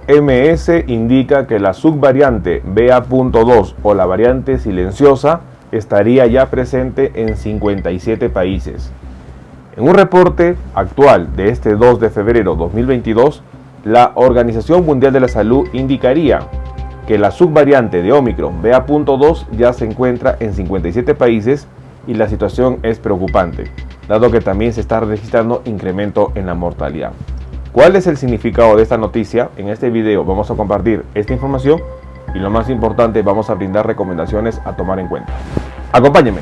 OMS indica que la subvariante BA.2 o la variante silenciosa estaría ya presente en 57 países. En un reporte actual de este 2 de febrero de 2022, la Organización Mundial de la Salud indicaría que la subvariante de Omicron BA.2 ya se encuentra en 57 países y la situación es preocupante, dado que también se está registrando incremento en la mortalidad. ¿Cuál es el significado de esta noticia? En este video vamos a compartir esta información y lo más importante, vamos a brindar recomendaciones a tomar en cuenta. Acompáñenme.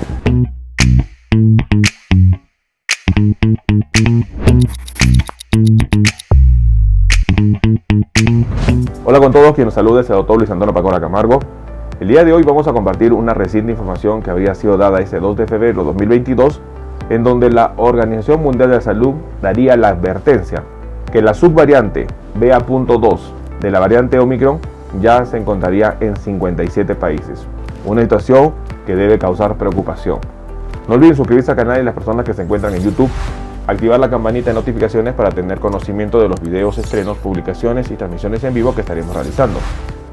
Hola con todos, quien nos saluda es el doctor Luis Antonio Pacora Camargo. El día de hoy vamos a compartir una reciente información que habría sido dada este 2 de febrero de 2022, en donde la Organización Mundial de la Salud daría la advertencia que la subvariante BA.2 de la variante Omicron ya se encontraría en 57 países. Una situación que debe causar preocupación. No olviden suscribirse al canal y las personas que se encuentran en YouTube, activar la campanita de notificaciones para tener conocimiento de los videos, estrenos, publicaciones y transmisiones en vivo que estaremos realizando.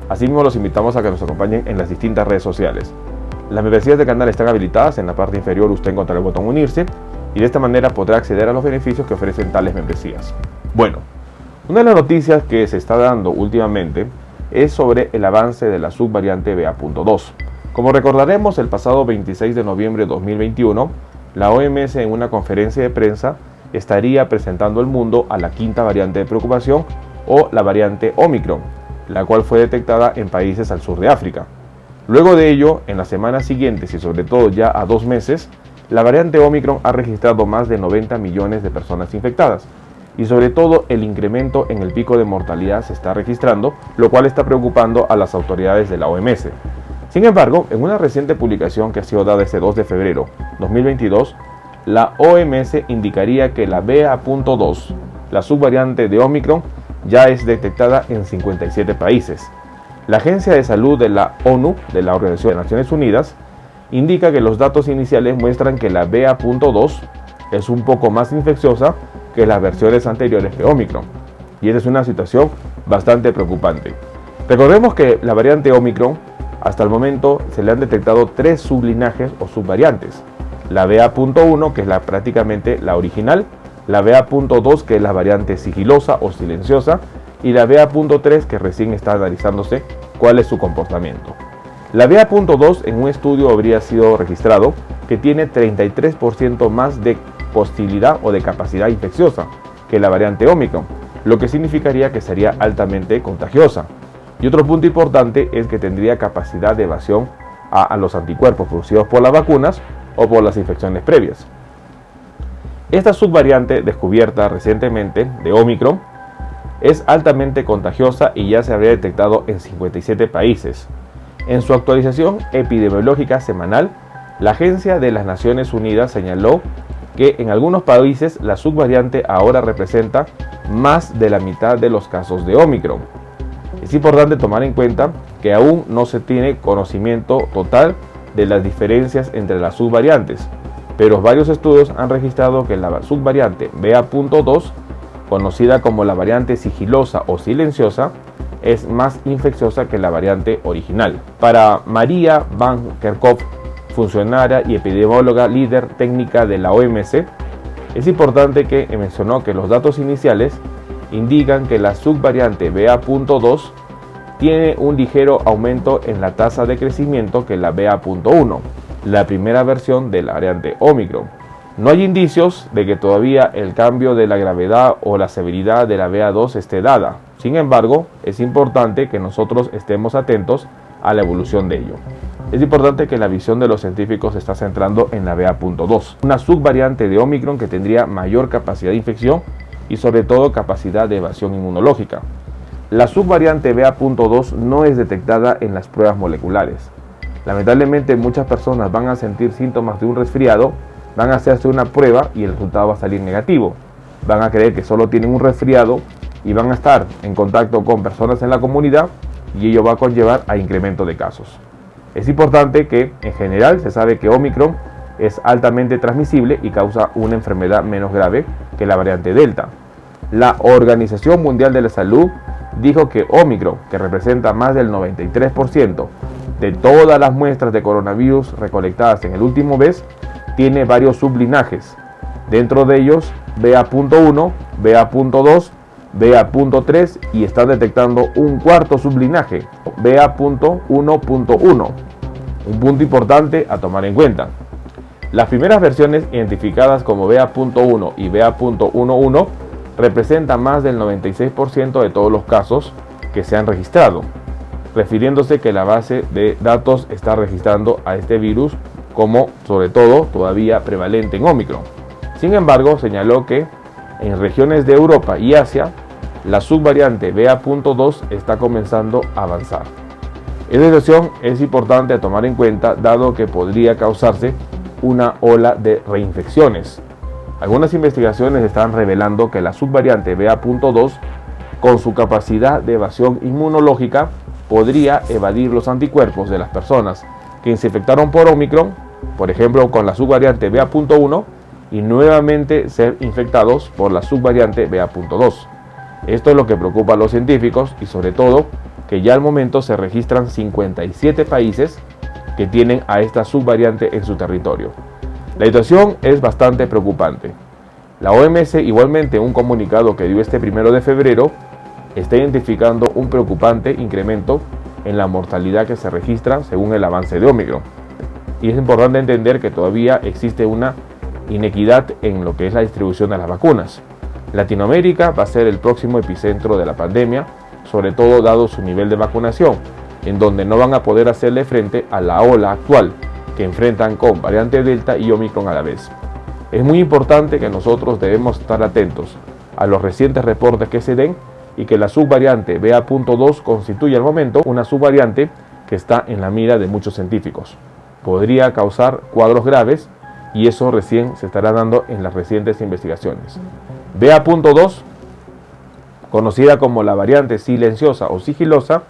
Asimismo, los invitamos a que nos acompañen en las distintas redes sociales. Las membresías del canal están habilitadas. En la parte inferior usted encontrará el botón unirse y de esta manera podrá acceder a los beneficios que ofrecen tales membresías. Bueno, una de las noticias que se está dando últimamente es sobre el avance de la subvariante BA.2. Como recordaremos, el pasado 26 de noviembre de 2021, la OMS en una conferencia de prensa estaría presentando al mundo a la quinta variante de preocupación o la variante Omicron, la cual fue detectada en países al sur de África. Luego de ello, en las semanas siguientes y sobre todo ya a 2 meses, la variante Omicron ha registrado más de 90 millones de personas infectadas y sobre todo el incremento en el pico de mortalidad se está registrando, lo cual está preocupando a las autoridades de la OMS. Sin embargo, en una reciente publicación que ha sido dada este 2 de febrero de 2022, la OMS indicaría que la BA.2, la subvariante de Omicron, ya es detectada en 57 países. La Agencia de Salud de la ONU, de la Organización de Naciones Unidas, indica que los datos iniciales muestran que la BA.2 es un poco más infecciosa que las versiones anteriores de Omicron, y esta es una situación bastante preocupante. Recordemos que la variante Omicron, hasta el momento se le han detectado 3 sublinajes o subvariantes: la BA.1, que es prácticamente la original, la BA.2, que es la variante sigilosa o silenciosa, y la BA.3, que recién está analizándose cuál es su comportamiento. La BA.2 en un estudio habría sido registrado que tiene 33% más de posibilidad o de capacidad infecciosa que la variante Omicron, lo que significaría que sería altamente contagiosa. Y otro punto importante es que tendría capacidad de evasión a los anticuerpos producidos por las vacunas o por las infecciones previas. Esta subvariante descubierta recientemente de Omicron es altamente contagiosa y ya se habría detectado en 57 países. En su actualización epidemiológica semanal, la Agencia de las Naciones Unidas señaló que en algunos países la subvariante ahora representa más de la mitad de los casos de Omicron. Es importante tomar en cuenta que aún no se tiene conocimiento total de las diferencias entre las subvariantes, pero varios estudios han registrado que la subvariante BA.2, conocida como la variante sigilosa o silenciosa, es más infecciosa que la variante original. Para María Van Kerkhove, funcionaria y epidemióloga líder técnica de la OMS, es importante que mencionó que los datos iniciales indican que la subvariante BA.2 tiene un ligero aumento en la tasa de crecimiento que la BA.1, la primera versión de la variante Omicron. No hay indicios de que todavía el cambio de la gravedad o la severidad de la BA.2 esté dada. Sin embargo, es importante que nosotros estemos atentos a la evolución de ello. Es importante que la visión de los científicos se está centrando en la BA.2, una subvariante de Omicron que tendría mayor capacidad de infección y sobre todo capacidad de evasión inmunológica. La subvariante BA.2 no es detectada en las pruebas moleculares. Lamentablemente muchas personas van a sentir síntomas de un resfriado, van a hacerse una prueba y el resultado va a salir negativo. Van a creer que solo tienen un resfriado y van a estar en contacto con personas en la comunidad y ello va a conllevar a incremento de casos. Es importante que en general se sabe que Omicron es altamente transmisible y causa una enfermedad menos grave que la variante Delta. La Organización Mundial de la Salud dijo que Omicron, que representa más del 93% de todas las muestras de coronavirus recolectadas en el último mes, tiene varios sublinajes, dentro de ellos BA.1, BA.2, BA.3 y están detectando un cuarto sublinaje, BA.1.1, un punto importante a tomar en cuenta. Las primeras versiones identificadas como BA.1 y BA.11 representan más del 96% de todos los casos que se han registrado, refiriéndose que la base de datos está registrando a este virus como, sobre todo, todavía prevalente en Omicron. Sin embargo, señaló que en regiones de Europa y Asia, la subvariante BA.2 está comenzando a avanzar. Esta situación es importante a tomar en cuenta, dado que podría causarse una ola de reinfecciones. Algunas investigaciones están revelando que la subvariante BA.2, con su capacidad de evasión inmunológica, podría evadir los anticuerpos de las personas que se infectaron por Omicron, por ejemplo con la subvariante BA.1, y nuevamente ser infectados por la subvariante BA.2. Esto es lo que preocupa a los científicos y sobre todo que ya al momento se registran 57 países que tienen a esta subvariante en su territorio. La situación es bastante preocupante. La OMS, igualmente, en un comunicado que dio este 1 de febrero, está identificando un preocupante incremento en la mortalidad que se registra según el avance de Omicron. Y es importante entender que todavía existe una inequidad en lo que es la distribución de las vacunas. Latinoamérica va a ser el próximo epicentro de la pandemia, sobre todo dado su nivel de vacunación, en donde no van a poder hacerle frente a la ola actual que enfrentan con variante Delta y Omicron a la vez. Es muy importante que nosotros debemos estar atentos a los recientes reportes que se den y que la subvariante BA.2 constituye al momento una subvariante que está en la mira de muchos científicos. Podría causar cuadros graves y eso recién se estará dando en las recientes investigaciones. BA.2, conocida como la variante silenciosa o sigilosa,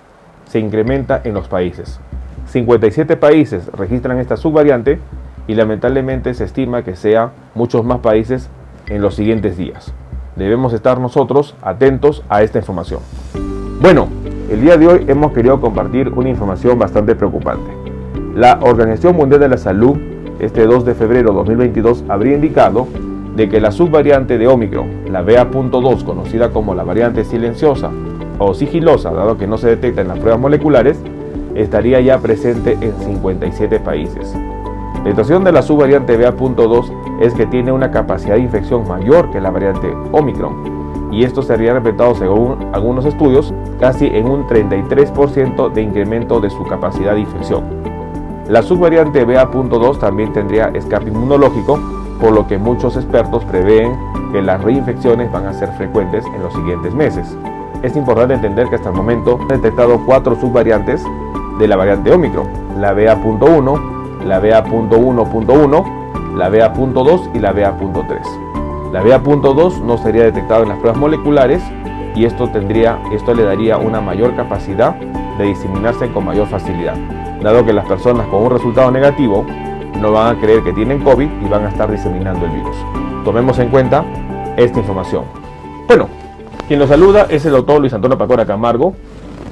se incrementa en los países. 57 países registran esta subvariante y lamentablemente se estima que sea muchos más países en los siguientes días. Debemos estar nosotros atentos a esta información. Bueno, el día de hoy hemos querido compartir una información bastante preocupante. La Organización Mundial de la Salud, este 2 de febrero de 2022, habría indicado de que la subvariante de Omicron, la BA.2, conocida como la variante silenciosa o sigilosa, dado que no se detecta en las pruebas moleculares, estaría ya presente en 57 países. La situación de la subvariante BA.2 es que tiene una capacidad de infección mayor que la variante Omicron, y esto sería respetado según algunos estudios casi en un 33% de incremento de su capacidad de infección. La subvariante BA.2 también tendría escape inmunológico, por lo que muchos expertos prevén que las reinfecciones van a ser frecuentes en los siguientes meses. Es importante entender que hasta el momento han detectado 4 subvariantes de la variante Omicron: la BA.1, la BA.1.1, la BA.2 y la BA.3. La BA.2 no sería detectada en las pruebas moleculares y esto le daría una mayor capacidad de diseminarse con mayor facilidad, dado que las personas con un resultado negativo no van a creer que tienen COVID y van a estar diseminando el virus. Tomemos en cuenta esta información. Bueno, quien los saluda es el doctor Luis Antonio Pacora Camargo.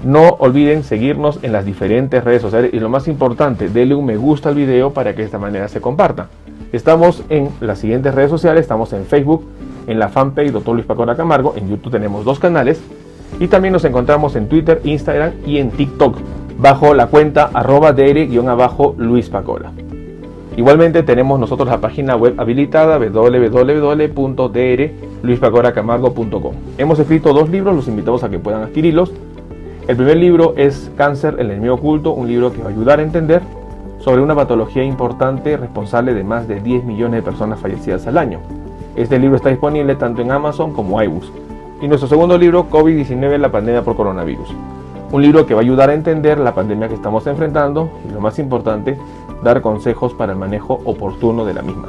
No olviden seguirnos en las diferentes redes sociales y lo más importante, denle un me gusta al video para que de esta manera se comparta. Estamos en las siguientes redes sociales, estamos en Facebook, en la fanpage Dr. Luis Pacora Camargo, en YouTube tenemos 2 canales y también nos encontramos en Twitter, Instagram y en TikTok bajo la cuenta @dr_Luis Pacora. Igualmente tenemos nosotros la página web habilitada www.drluispacoracamargo.com. Hemos escrito 2 libros, los invitamos a que puedan adquirirlos. El primer libro es Cáncer, el enemigo oculto, un libro que va a ayudar a entender sobre una patología importante responsable de más de 10 millones de personas fallecidas al año. Este libro está disponible tanto en Amazon como iBooks. Y nuestro segundo libro, COVID-19, la pandemia por coronavirus. Un libro que va a ayudar a entender la pandemia que estamos enfrentando y, lo más importante, dar consejos para el manejo oportuno de la misma.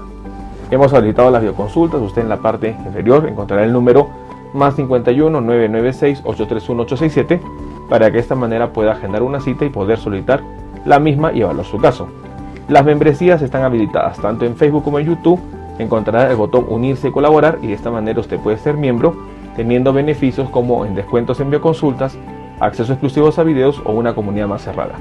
Hemos habilitado las videoconsultas. Usted en la parte inferior encontrará el número +51 996 831 867 para que de esta manera pueda agendar una cita y poder solicitar la misma y evaluar su caso. Las membresías están habilitadas tanto en Facebook como en YouTube. Encontrará el botón unirse y colaborar y de esta manera usted puede ser miembro teniendo beneficios como en descuentos en bioconsultas, acceso exclusivos a videos o una comunidad más cerrada.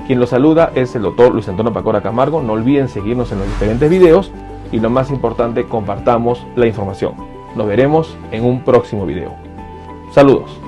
Quien los saluda es el Dr. Luis Antonio Pacora Camargo. No olviden seguirnos en los diferentes videos y lo más importante, compartamos la información. Nos veremos en un próximo video. Saludos.